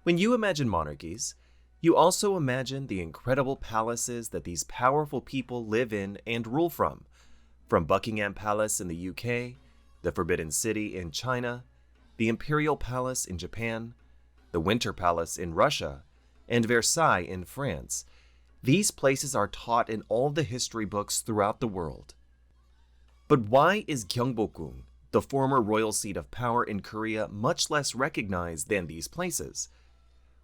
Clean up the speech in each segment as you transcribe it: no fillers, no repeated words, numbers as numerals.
When you imagine monarchies, you also imagine the incredible palaces that these powerful people live in and rule from Buckingham Palace in the UK, the Forbidden City in China, the Imperial Palace in Japan, the Winter Palace in Russia, and Versailles in France. These places are taught in all the history books throughout the world. But why is Gyeongbokgung, the former royal seat of power in Korea, much less recognized than these places?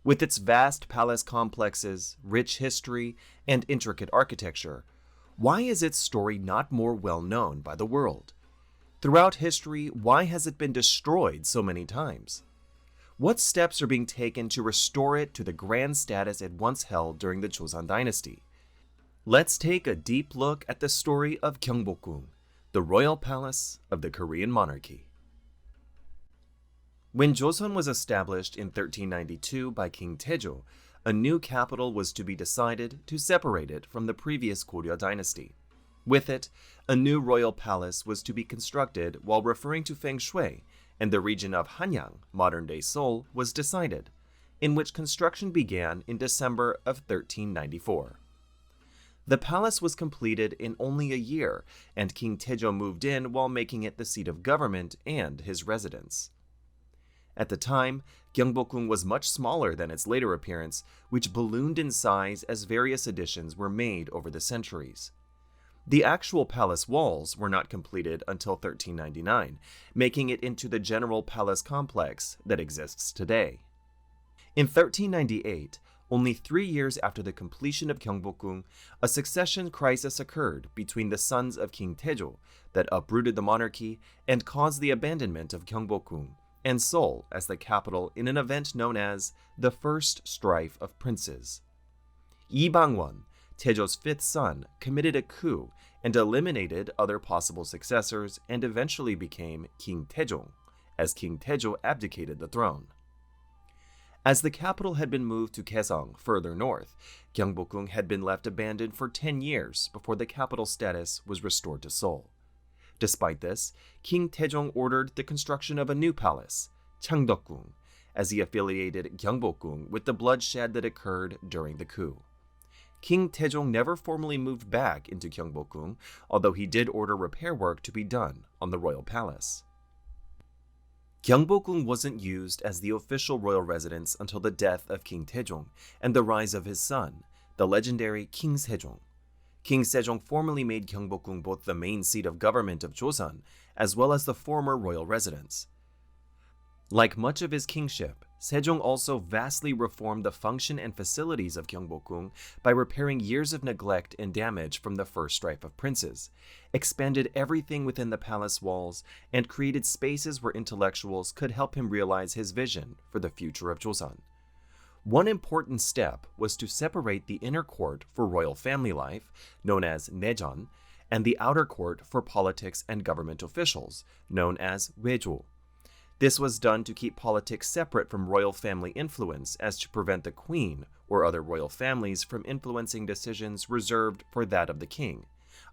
With its vast palace complexes, rich history, and intricate architecture, why is its story not more well known by the world? Throughout history, why has it been destroyed so many times? What steps are being taken to restore it to the grand status it once held during the Joseon dynasty? Let's take a deep look at the story of Gyeongbokgung, the royal palace of the Korean monarchy. When Joseon was established in 1392 by King Sejong, a new capital was to be decided to separate it from the previous Goryeo dynasty. With it, a new royal palace was to be constructed while referring to feng shui, and the region of Hanyang, modern-day Seoul, was decided, in which construction began in December of 1394. The palace was completed in only a year, and King Sejong moved in while making it the seat of government and his residence. At the time, Gyeongbokgung was much smaller than its later appearance, which ballooned in size as various additions were made over the centuries. The actual palace walls were not completed until 1399, making it into the general palace complex that exists today. In 1398, only 3 years after the completion of Gyeongbokgung, a succession crisis occurred between the sons of King Sejong that uprooted the monarchy and caused the abandonment of Gyeongbokgung and Seoul as the capital in an event known as the First Strife of Princes. Lee Bang-won, Sejong's fifth son, committed a coup and eliminated other possible successors and eventually became King Sejong, as King Sejong abdicated the throne. As the capital had been moved to Kaesong further north, Gyeongbokgung had been left abandoned for 10 years before the capital status was restored to Seoul. Despite this, King Sejong ordered the construction of a new palace, Changdeokgung, as he affiliated Gyeongbokgung with the bloodshed that occurred during the coup. King Sejong never formally moved back into Gyeongbokgung, although he did order repair work to be done on the royal palace. Gyeongbokgung wasn't used as the official royal residence until the death of King Sejong and the rise of his son, the legendary King Sejong. King Sejong formally made Gyeongbokgung both the main seat of government of Joseon as well as the former royal residence. Like much of his kingship, Sejong also vastly reformed the function and facilities of Gyeongbokgung by repairing years of neglect and damage from the First Strife of Princes, expanded everything within the palace walls, and created spaces where intellectuals could help him realize his vision for the future of Joseon. One important step was to separate the inner court for royal family life, known as Naejeon, and the outer court for politics and government officials, known as Waejo. This was done to keep politics separate from royal family influence as to prevent the queen or other royal families from influencing decisions reserved for that of the king,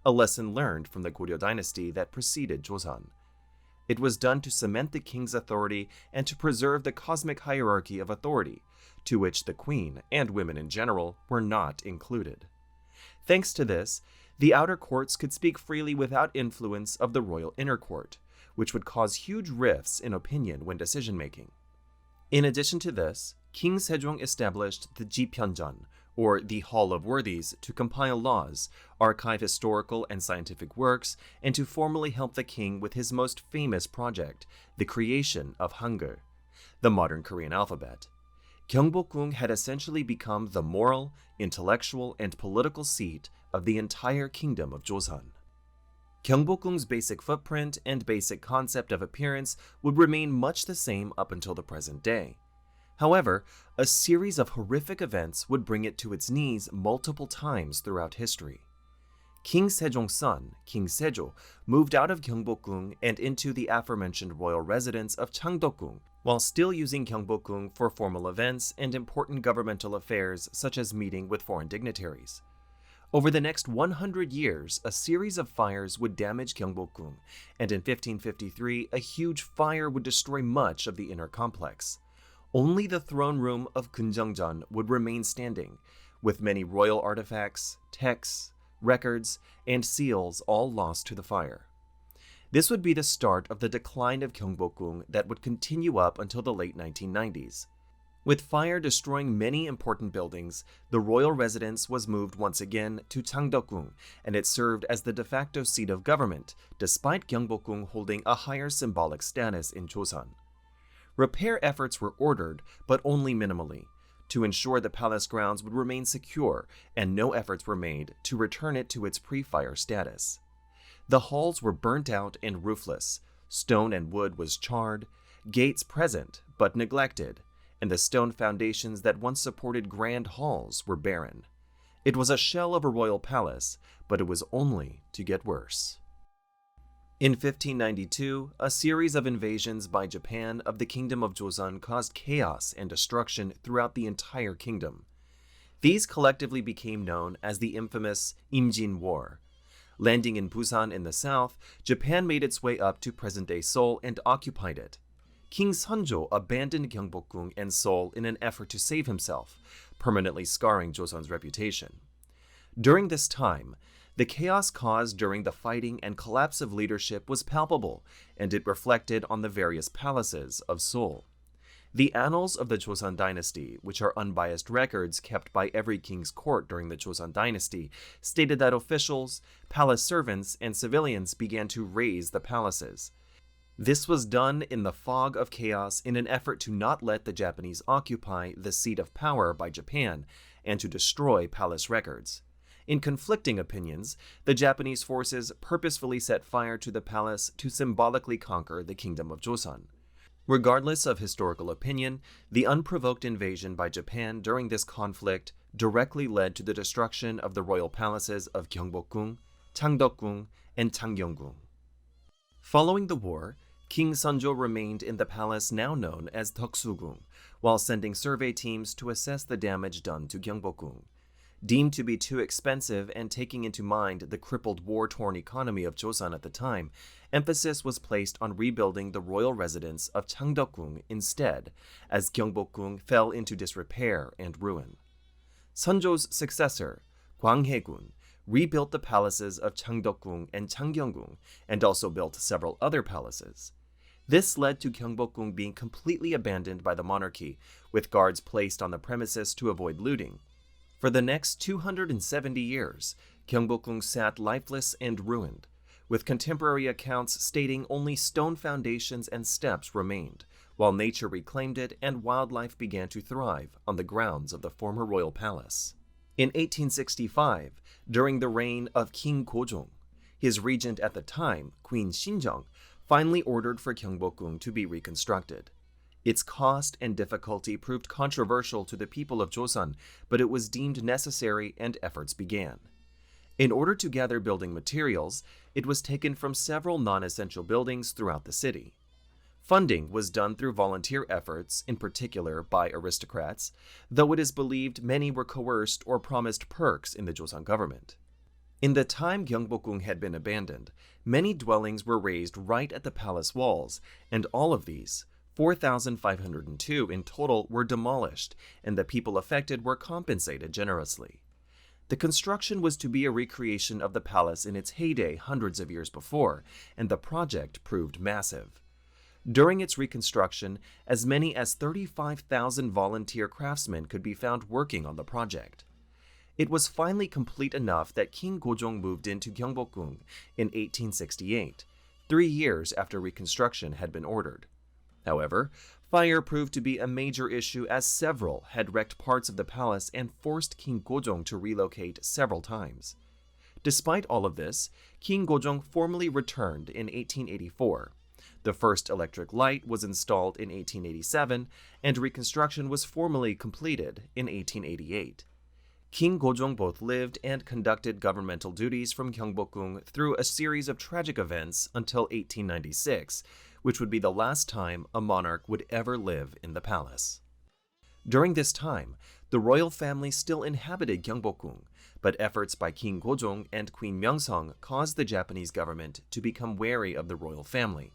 a lesson learned from the Goryeo dynasty that preceded Joseon. It was done to cement the king's authority and to preserve the cosmic hierarchy of authority, to which the queen and women in general were not included. Thanks to this, the outer courts could speak freely without influence of the royal inner court, which would cause huge rifts in opinion when decision-making. In addition to this, King Sejong established the Jipyeonjeon, or the Hall of Worthies, to compile laws, archive historical and scientific works, and to formally help the king with his most famous project, the creation of Hangul, the modern Korean alphabet. Gyeongbokgung had essentially become the moral, intellectual, and political seat of the entire kingdom of Joseon. Gyeongbokgung's basic footprint and basic concept of appearance would remain much the same up until the present day. However, a series of horrific events would bring it to its knees multiple times throughout history. King Sejong's son, King Sejong, moved out of Gyeongbokgung and into the aforementioned royal residence of Changdeokgung, while still using Gyeongbokgung for formal events and important governmental affairs such as meeting with foreign dignitaries. Over the next 100 years, a series of fires would damage Gyeongbokgung, and in 1553, a huge fire would destroy much of the inner complex. Only the throne room of Gyeongbokgung would remain standing, with many royal artifacts, texts, records, and seals all lost to the fire. This would be the start of the decline of Gyeongbokgung that would continue up until the late 1990s. With fire destroying many important buildings, the royal residence was moved once again to Gyeongbokgung, and it served as the de facto seat of government, despite Gyeongbokgung holding a higher symbolic status in Joseon. Repair efforts were ordered, but only minimally, to ensure the palace grounds would remain secure, and no efforts were made to return it to its pre-fire status. The halls were burnt out and roofless, stone and wood was charred, gates present but neglected, and the stone foundations that once supported grand halls were barren. It was a shell of a royal palace, but it was only to get worse. In 1592, a series of invasions by Japan of the Kingdom of Joseon caused chaos and destruction throughout the entire kingdom. These collectively became known as the infamous Imjin War. Landing in Busan in the south, Japan made its way up to present-day Seoul and occupied it. King Sejong abandoned Gyeongbokgung and Seoul in an effort to save himself, permanently scarring Joseon's reputation. During this time, the chaos caused during the fighting and collapse of leadership was palpable, and it reflected on the various palaces of Seoul. The annals of the Joseon dynasty, which are unbiased records kept by every king's court during the Joseon dynasty, stated that officials, palace servants, and civilians began to raze the palaces. This was done in the fog of chaos in an effort to not let the Japanese occupy the seat of power by Japan and to destroy palace records. In conflicting opinions, the Japanese forces purposefully set fire to the palace to symbolically conquer the Kingdom of Joseon. Regardless of historical opinion, the unprovoked invasion by Japan during this conflict directly led to the destruction of the royal palaces of Gyeongbokgung, Changdeokgung, and Changgyeonggung. Following the war, King Sejong remained in the palace now known as Deoksugung, while sending survey teams to assess the damage done to Gyeongbokgung. Deemed to be too expensive and taking into mind the crippled war-torn economy of Joseon at the time, emphasis was placed on rebuilding the royal residence of Changdeokgung instead, as Gyeongbokgung fell into disrepair and ruin. Sejong's successor, Gwanghae-gun, rebuilt the palaces of Changdeokgung and Changgyeonggung, and also built several other palaces. This led to Gyeongbokgung being completely abandoned by the monarchy, with guards placed on the premises to avoid looting. For the next 270 years, Gyeongbokgung sat lifeless and ruined, with contemporary accounts stating only stone foundations and steps remained, while nature reclaimed it and wildlife began to thrive on the grounds of the former royal palace. In 1865, during the reign of King Sejong, his regent at the time, Queen Sejong, finally ordered for Gyeongbokgung to be reconstructed. Its cost and difficulty proved controversial to the people of Joseon, but it was deemed necessary and efforts began. In order to gather building materials, it was taken from several non-essential buildings throughout the city. Funding was done through volunteer efforts, in particular by aristocrats, though it is believed many were coerced or promised perks in the Joseon government. In the time Gyeongbokgung had been abandoned, many dwellings were raised right at the palace walls, and all of these, 4,502 in total, were demolished, and the people affected were compensated generously. The construction was to be a recreation of the palace in its heyday hundreds of years before, and the project proved massive. During its reconstruction, as many as 35,000 volunteer craftsmen could be found working on the project. It was finally complete enough that King Sejong moved into Gyeongbokgung in 1868, 3 years after reconstruction had been ordered. However, fire proved to be a major issue as several had wrecked parts of the palace and forced King Sejong to relocate several times. Despite all of this, King Sejong formally returned in 1884. The first electric light was installed in 1887, and reconstruction was formally completed in 1888. King Sejong both lived and conducted governmental duties from Gyeongbokgung through a series of tragic events until 1896, which would be the last time a monarch would ever live in the palace. During this time, the royal family still inhabited Gyeongbokgung, but efforts by King Sejong and Queen Myeongsong caused the Japanese government to become wary of the royal family.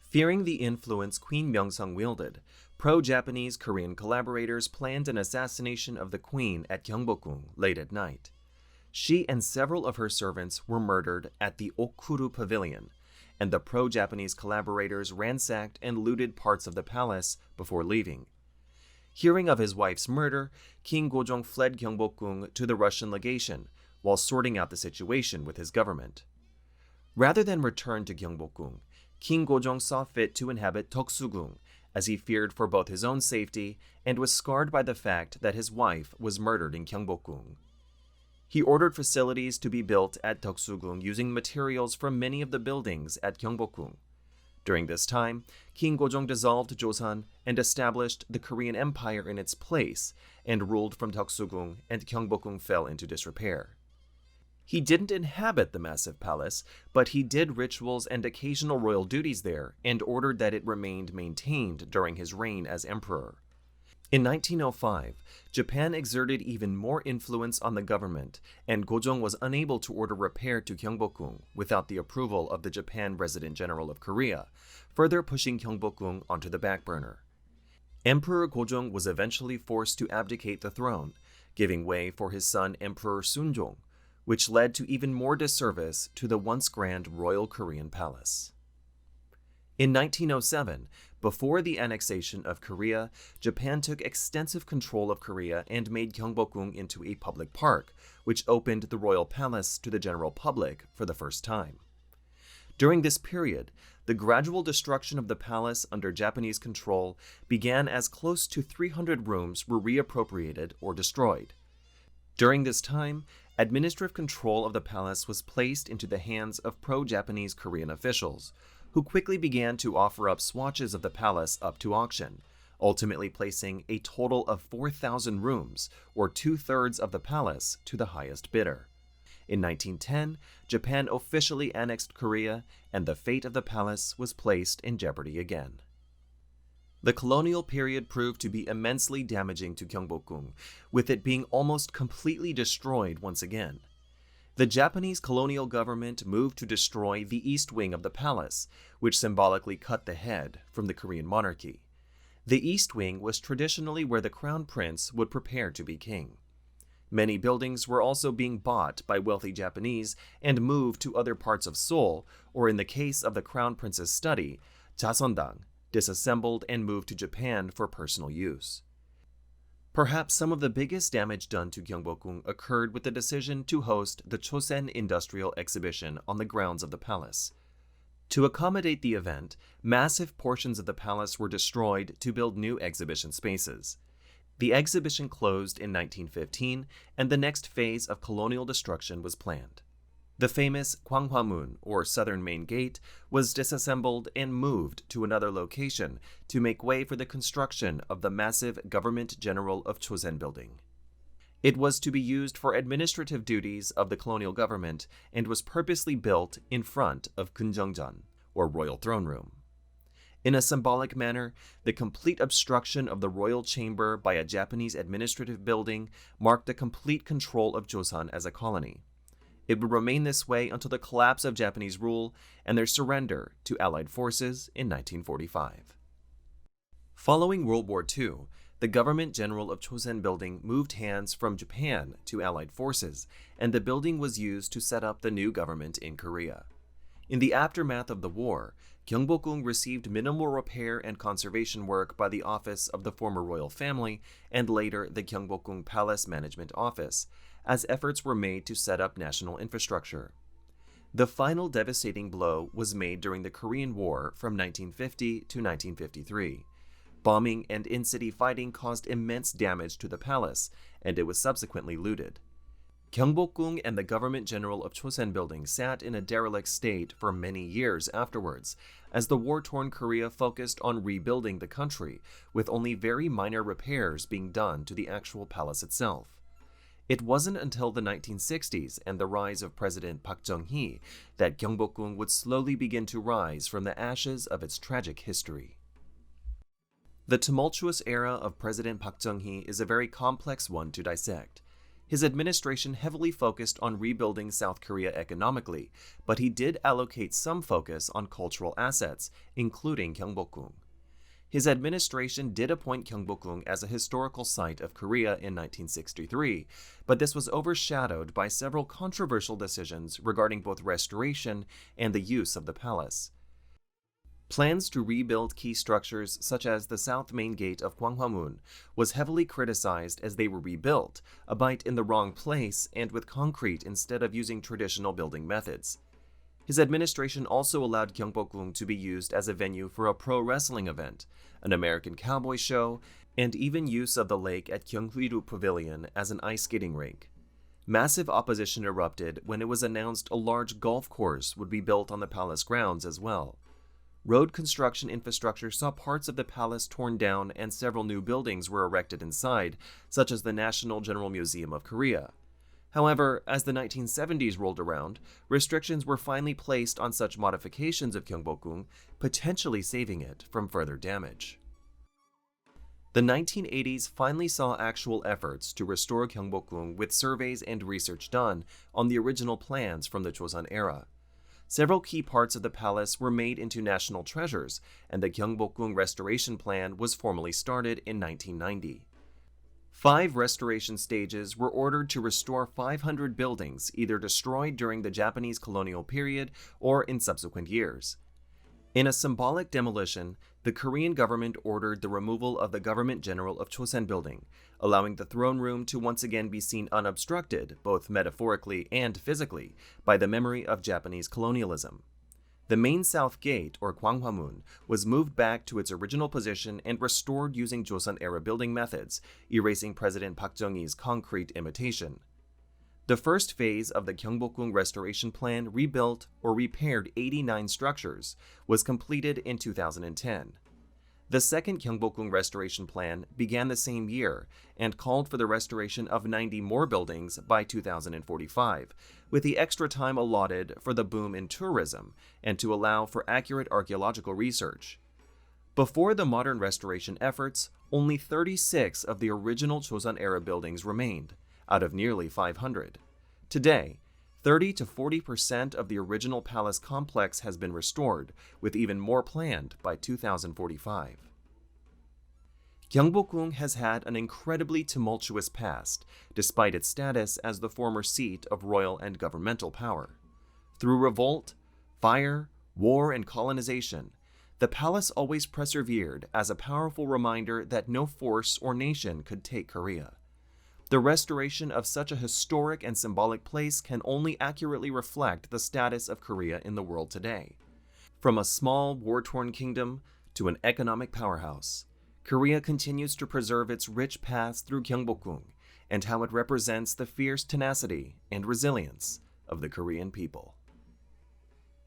Fearing the influence Queen Myeongsong wielded, Pro-Japanese Korean collaborators planned an assassination of the queen at Gyeongbokgung late at night. She and several of her servants were murdered at the Okuru Pavilion, and the pro-Japanese collaborators ransacked and looted parts of the palace before leaving. Hearing of his wife's murder, King Sejong fled Gyeongbokgung to the Russian legation while sorting out the situation with his government. Rather than return to Gyeongbokgung, King Sejong saw fit to inhabit Deoksugung, as he feared for both his own safety and was scarred by the fact that his wife was murdered in Gyeongbokgung. He ordered facilities to be built at Deoksugung using materials from many of the buildings at Gyeongbokgung. During this time, King Sejong dissolved Joseon and established the Korean Empire in its place and ruled from Deoksugung, and Gyeongbokgung fell into disrepair. He didn't inhabit the massive palace, but he did rituals and occasional royal duties there and ordered that it remained maintained during his reign as emperor. In 1905, Japan exerted even more influence on the government, and Sejong was unable to order repair to Gyeongbokgung without the approval of the Japan Resident General of Korea, further pushing Gyeongbokgung onto the back burner. Emperor Sejong was eventually forced to abdicate the throne, giving way for his son Emperor Sunjong, which led to even more disservice to the once grand Royal Korean Palace. In 1907, before the annexation of Korea, Japan took extensive control of Korea and made Gyeongbokgung into a public park, which opened the royal palace to the general public for the first time. During this period, the gradual destruction of the palace under Japanese control began as close to 300 rooms were reappropriated or destroyed. During this time, administrative control of the palace was placed into the hands of pro-Japanese Korean officials, who quickly began to offer up swatches of the palace up to auction, ultimately placing a total of 4,000 rooms, or 2/3 of the palace, to the highest bidder. In 1910, Japan officially annexed Korea, and the fate of the palace was placed in jeopardy again. The colonial period proved to be immensely damaging to Gyeongbokgung, with it being almost completely destroyed once again. The Japanese colonial government moved to destroy the east wing of the palace, which symbolically cut the head from the Korean monarchy. The east wing was traditionally where the crown prince would prepare to be king. Many buildings were also being bought by wealthy Japanese and moved to other parts of Seoul, or in the case of the crown prince's study, Jasondang, disassembled and moved to Japan for personal use. Perhaps some of the biggest damage done to Gyeongbokgung occurred with the decision to host the Chosen Industrial Exhibition on the grounds of the palace. To accommodate the event, massive portions of the palace were destroyed to build new exhibition spaces. The exhibition closed in 1915, and the next phase of colonial destruction was planned. The famous Gwanghwamun, or Southern Main Gate, was disassembled and moved to another location to make way for the construction of the massive Government General of Chosen building. It was to be used for administrative duties of the colonial government and was purposely built in front of Kunjeongjeon, or Royal Throne Room. In a symbolic manner, the complete obstruction of the royal chamber by a Japanese administrative building marked the complete control of Joseon as a colony. It would remain this way until the collapse of Japanese rule and their surrender to Allied forces in 1945. Following World War II, the Government General of Chosen building moved hands from Japan to Allied forces, and the building was used to set up the new government in Korea. In the aftermath of the war, Gyeongbokgung received minimal repair and conservation work by the office of the former royal family and later the Gyeongbokgung Palace Management Office, as efforts were made to set up national infrastructure. The final devastating blow was made during the Korean War from 1950 to 1953. Bombing and in-city fighting caused immense damage to the palace, and it was subsequently looted. Gyeongbokgung and the Government General of Chosen building sat in a derelict state for many years afterwards, as the war-torn Korea focused on rebuilding the country, with only very minor repairs being done to the actual palace itself. It wasn't until the 1960s and the rise of President Park Chung-hee that Gyeongbokgung would slowly begin to rise from the ashes of its tragic history. The tumultuous era of President Park Chung-hee is a very complex one to dissect. His administration heavily focused on rebuilding South Korea economically, but he did allocate some focus on cultural assets, including Gyeongbokgung. His administration did appoint Gyeongbokgung as a historical site of Korea in 1963, but this was overshadowed by several controversial decisions regarding both restoration and the use of the palace. Plans to rebuild key structures such as the south main gate of Gwanghwamun was heavily criticized as they were rebuilt, albeit in the wrong place and with concrete instead of using traditional building methods. His administration also allowed Gyeongbokgung to be used as a venue for a pro wrestling event, an American cowboy show, and even use of the lake at Gyeonghuiru Pavilion as an ice skating rink. Massive opposition erupted when it was announced a large golf course would be built on the palace grounds as well. Road construction infrastructure saw parts of the palace torn down and several new buildings were erected inside, such as the National General Museum of Korea. However, as the 1970s rolled around, restrictions were finally placed on such modifications of Gyeongbokgung, potentially saving it from further damage. The 1980s finally saw actual efforts to restore Gyeongbokgung with surveys and research done on the original plans from the Joseon era. Several key parts of the palace were made into national treasures, and the Gyeongbokgung restoration plan was formally started in 1990. 5 restoration stages were ordered to restore 500 buildings either destroyed during the Japanese colonial period or in subsequent years. In a symbolic demolition, the Korean government ordered the removal of the Government General of Chosen building, allowing the throne room to once again be seen unobstructed, both metaphorically and physically, by the memory of Japanese colonialism. The main south gate, or Gwanghwamun, was moved back to its original position and restored using Joseon-era building methods, erasing President Park Chung-hee's concrete imitation. The first phase of the Gyeongbokgung restoration plan rebuilt or repaired 89 structures, was completed in 2010. The second Gyeongbokgung restoration plan began the same year and called for the restoration of 90 more buildings by 2045, with the extra time allotted for the boom in tourism and to allow for accurate archaeological research. Before the modern restoration efforts, only 36 of the original Joseon-era buildings remained, out of nearly 500. Today, 30 to 40% of the original palace complex has been restored, with even more planned by 2045. Gyeongbokgung has had an incredibly tumultuous past, despite its status as the former seat of royal and governmental power. Through revolt, fire, war, and colonization, the palace always persevered as a powerful reminder that no force or nation could take Korea. The restoration of such a historic and symbolic place can only accurately reflect the status of Korea in the world today. From a small, war-torn kingdom to an economic powerhouse, Korea continues to preserve its rich past through Gyeongbokgung and how it represents the fierce tenacity and resilience of the Korean people.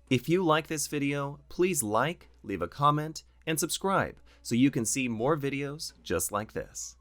If you like this video, please like, leave a comment, and subscribe so you can see more videos just like this.